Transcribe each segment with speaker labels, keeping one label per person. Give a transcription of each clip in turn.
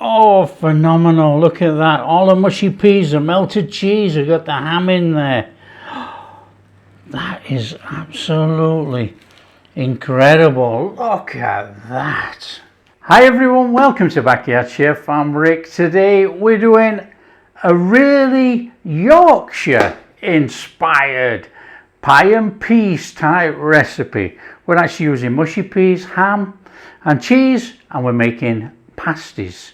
Speaker 1: Oh, phenomenal. Look at that. All the mushy peas, the melted cheese. We've got the ham in there. That is absolutely incredible. Look at that. Hi everyone, welcome to Backyard Chef. I'm Rick. Today we're doing a really Yorkshire inspired pie and peas type recipe. We're actually using mushy peas, ham and cheese, and we're making pasties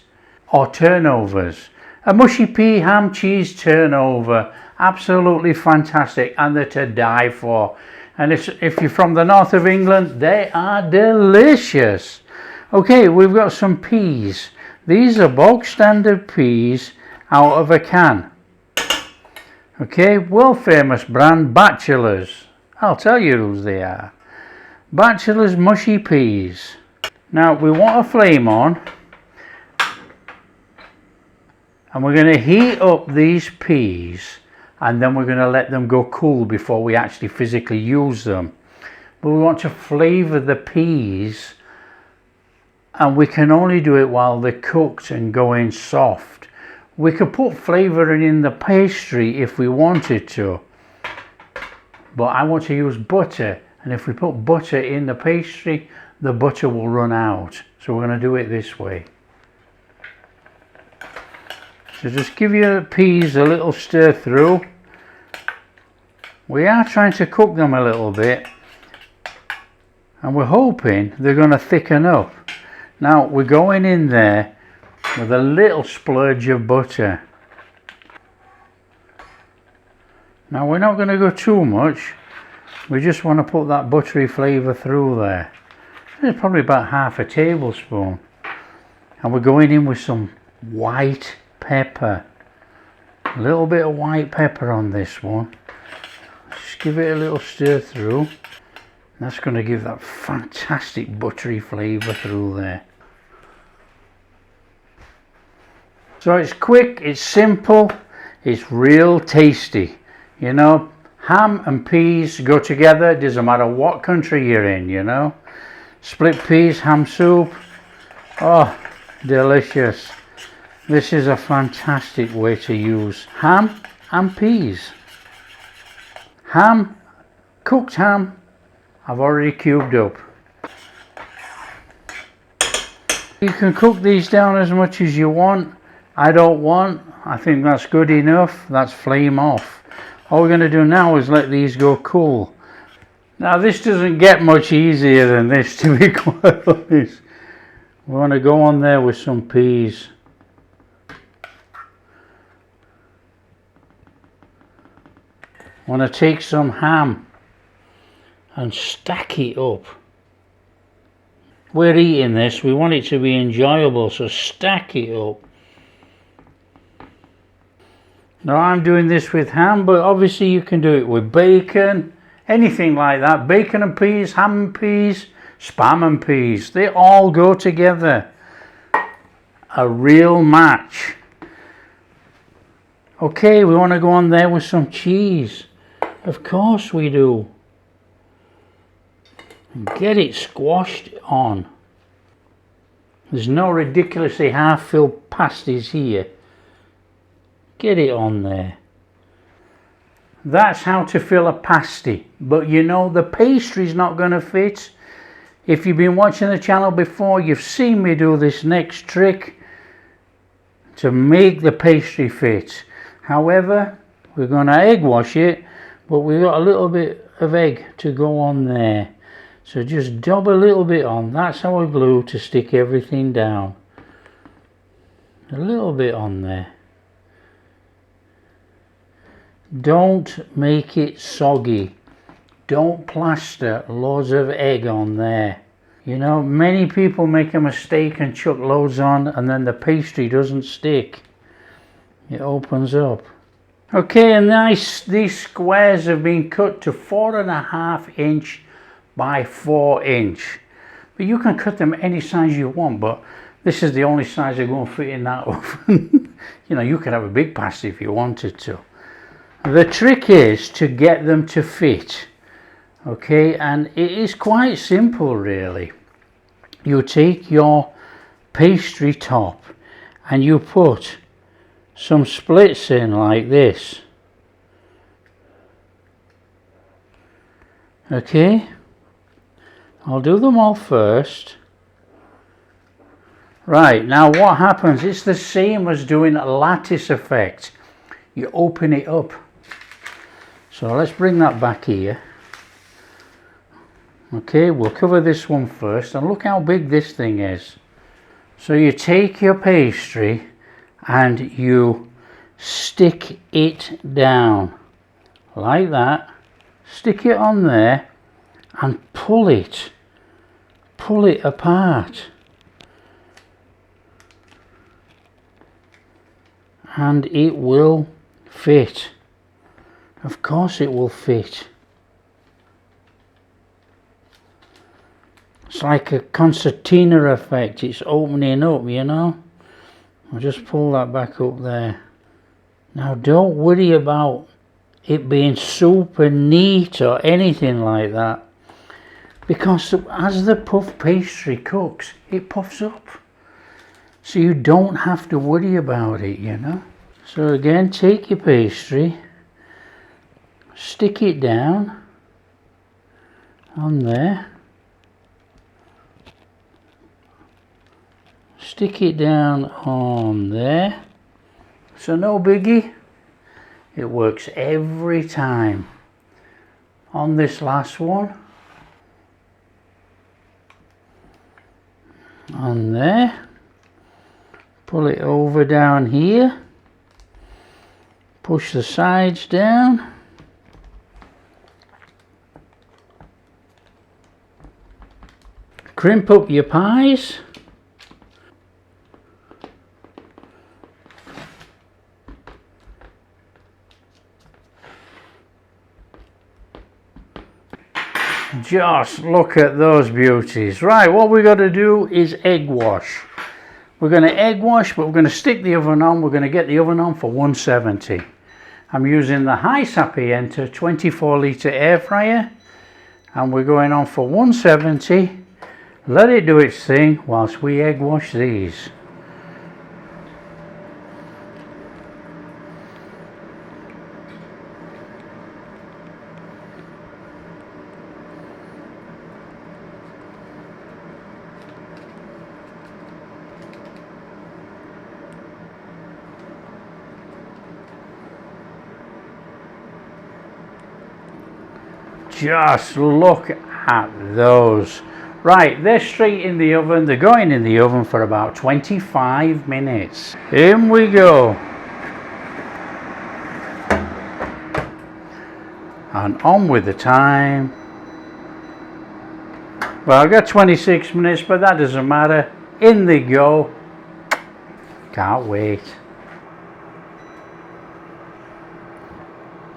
Speaker 1: or turnovers. A mushy pea ham cheese turnover, absolutely fantastic, and they're to die for. And if you're from the north of England, they are delicious. Okay, we've got some peas. These are bog standard peas out of a can. Okay, world famous brand Bachelors. I'll tell you whose they are. Bachelors mushy peas. Now we want a flame on, and we're going to heat up these peas, and then we're going to let them go cool before we actually physically use them. But we want to flavour the peas, and we can only do it while they're cooked and going soft. We could put flavouring in the pastry if we wanted to, but I want to use butter, and if we put butter in the pastry, the butter will run out. So we're going to do it this way. So just give your peas a little stir through. We are trying to cook them a little bit, and we're hoping they're going to thicken up. Now we're going in there with a little splurge of butter. Now we're not going to go too much. We just want to put that buttery flavour through there. It's probably about half a tablespoon. And we're going in with some white pepper. A little bit of white pepper on this one. Just give it a little stir through. That's going to give that fantastic buttery flavour through there. So it's quick, it's simple, it's real tasty. You know, ham and peas go together, doesn't matter what country you're in, you know. Split peas, ham soup, oh, delicious. This is a fantastic way to use ham and peas. Ham, cooked ham, I've already cubed up. You can cook these down as much as you want. I don't want. I think that's good enough. That's flame off. All we're going to do now is let these go cool. Now this doesn't get much easier than this, to be quite honest. We want to go on there with some peas. Want to take some ham and stack it up. We're eating this, we want it to be enjoyable, so stack it up. Now I'm doing this with ham, but obviously you can do it with bacon, anything like that. Bacon and peas, ham and peas, spam and peas, they all go together. A real match. Okay, we want to go on there with some cheese. Of course we do. And get it squashed on. There's no ridiculously half-filled pasties here. Get it on there. That's how to fill a pasty. But you know, the pastry's not going to fit. If you've been watching the channel before, you've seen me do this next trick to make the pastry fit. However, we're going to egg wash it, but we've got a little bit of egg to go on there. So just dab a little bit on. That's our glue to stick everything down. A little bit on there. Don't make it soggy. Don't plaster loads of egg on there. You know, many people make a mistake and chuck loads on, and then the pastry doesn't stick. It opens up. Okay, and these squares have been cut to 4.5 inch by 4 inch. But you can cut them any size you want, but this is the only size they're going to fit in that oven. You know, you could have a big pasty if you wanted to. The trick is to get them to fit. Okay, and it is quite simple really. You take your pastry top and you put some splits in like this. Okay, I'll do them all first. Right, now what happens, it's the same as doing a lattice effect. You open it up. So let's bring that back here. Okay, we'll cover this one first, and look how big this thing is. So you take your pastry and you stick it down like that. Stick it on there and pull it apart, and it will fit. Of course it will fit. It's like a concertina effect, it's opening up, you know. I'll just pull that back up there. Now don't worry about it being super neat or anything like that, because as the puff pastry cooks, it puffs up. So you don't have to worry about it, you know. So again, take your pastry, stick it down on there. Stick it down on there. So no biggie. It works every time. On this last one. On there. Pull it over down here. Push the sides down. Crimp up your pies. Just look at those beauties. Right, what we've got to do is egg wash. We're going to egg wash, but we're going to stick the oven on. We're going to get the oven on for 170. I'm using the high Sapienta 24 litre air fryer, and we're going on for 170. Let it do its thing whilst we egg wash these. Just look at those. Right, they're straight in the oven. They're going in the oven for about 25 minutes. In we go. And on with the time. Well, I've got 26 minutes, but that doesn't matter. In they go. Can't wait.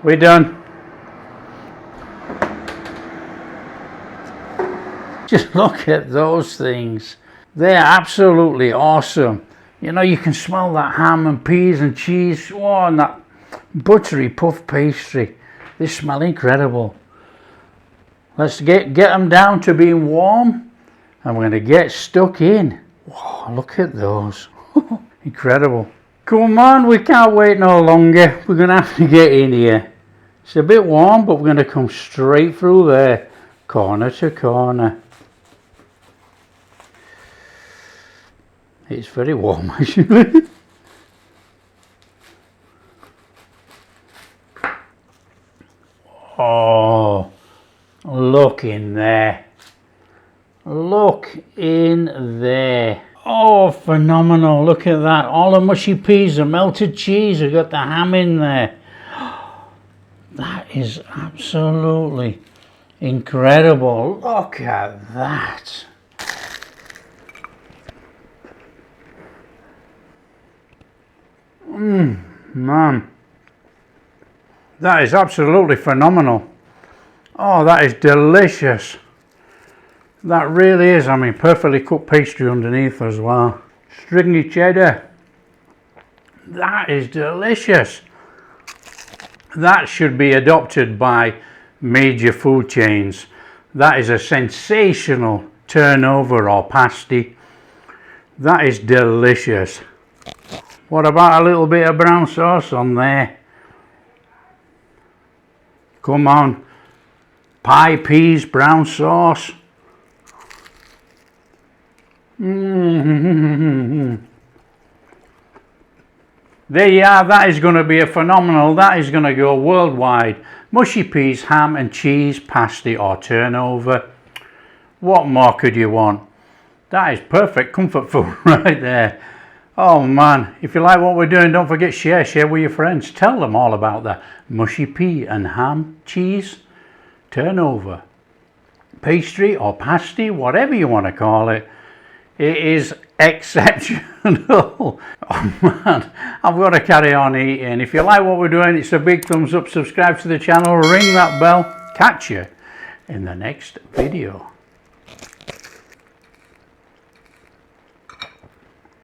Speaker 1: We're done. Just look at those things. They're absolutely awesome. You know, you can smell that ham and peas and cheese. Oh, and that buttery puff pastry. They smell incredible. Let's get them down to being warm. And we're going to get stuck in. Whoa, look at those. Incredible. Come on, we can't wait no longer. We're going to have to get in here. It's a bit warm, but we're going to come straight through there. Corner to corner. It's very warm actually. Oh, look in there. Look in there. Oh, phenomenal. Look at that. All the mushy peas, the melted cheese. We've got the ham in there. That is absolutely incredible. Look at that. Man, that is absolutely phenomenal. Oh, that is delicious. That really is. I mean, perfectly cooked pastry underneath as well. Stringy cheddar. That is delicious. That should be adopted by major food chains. That is a sensational turnover or pasty. That is delicious. What about a little bit of brown sauce on there? Come on. Pie peas, brown sauce. There you are, that is going to be a phenomenal, that is going to go worldwide. Mushy peas, ham and cheese pasty or turnover. What more could you want? That is perfect comfort food right there. Oh man, if you like what we're doing, don't forget share with your friends. Tell them all about the mushy pea and ham, cheese, turnover, pastry or pasty, whatever you want to call it. It is exceptional. Oh man, I've got to carry on eating. If you like what we're doing, it's a big thumbs up, subscribe to the channel, ring that bell. Catch you in the next video.